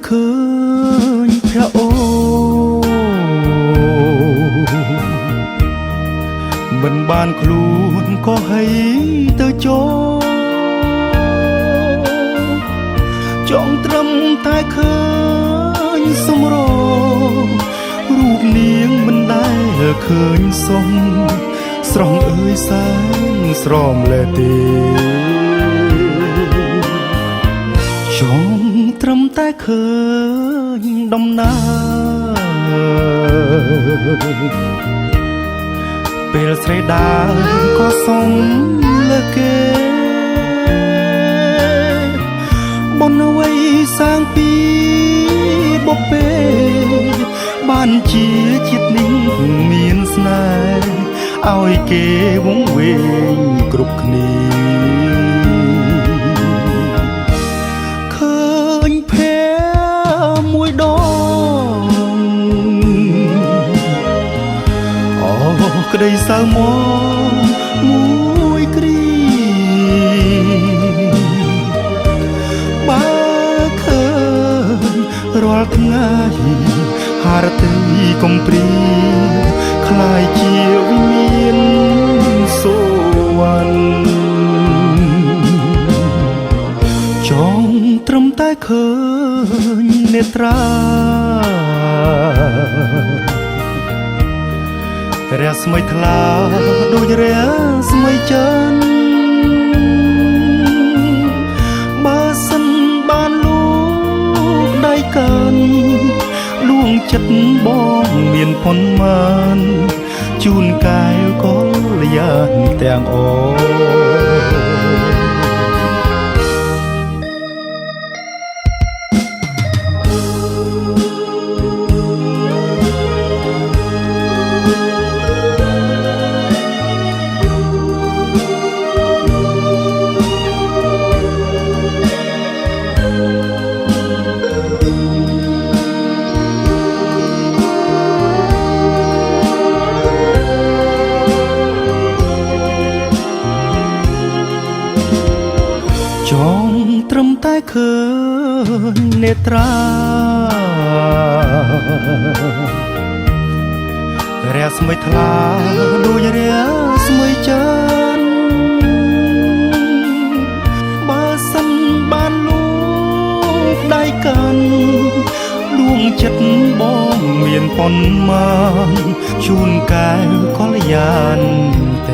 ឃើញพระโอមិនបានខ្លួនក៏ให้ទៅចង់ត្រឹមតែឃើញសម្ររូបនាងមិនដែលឃើញសមស្រស់អើយសែនស្រមលែទេចង់ត្រឹមតែឃើញដំណើរពេលស្រីដើរក៏សុំលើគេបុណ្យអ្វីសាងពីបុព្វេបានជាជាតិនេះមានស្នេហ៍ឲ្យគេវង្វេងគ្រប់គ្នាឃើញភ័ក្រមួយដងអូក្តីសៅមកមួយគ្រីបើឃើញរាល់ថ្ងៃហារតីកំព្រីคล้ายជាវិមានសូវណ្ណចង់ត្រឹមតែឃើញនេត្រារស្មីថ្លាដូចរស្មីច័ន្ទបើសិនបានលូកដៃកាន់លួងចិត្តបងមានផុនមានជូនកាយកលយានទាំងអចង់ត្រឹមតែឃើញនេត្រារស្មីថ្លាដូចរស្មីច័ន្ទបើសិនបានលូកដៃកាន់លួងចិត្តបងមានប៉ុនមានជូនកែវកលយានតែ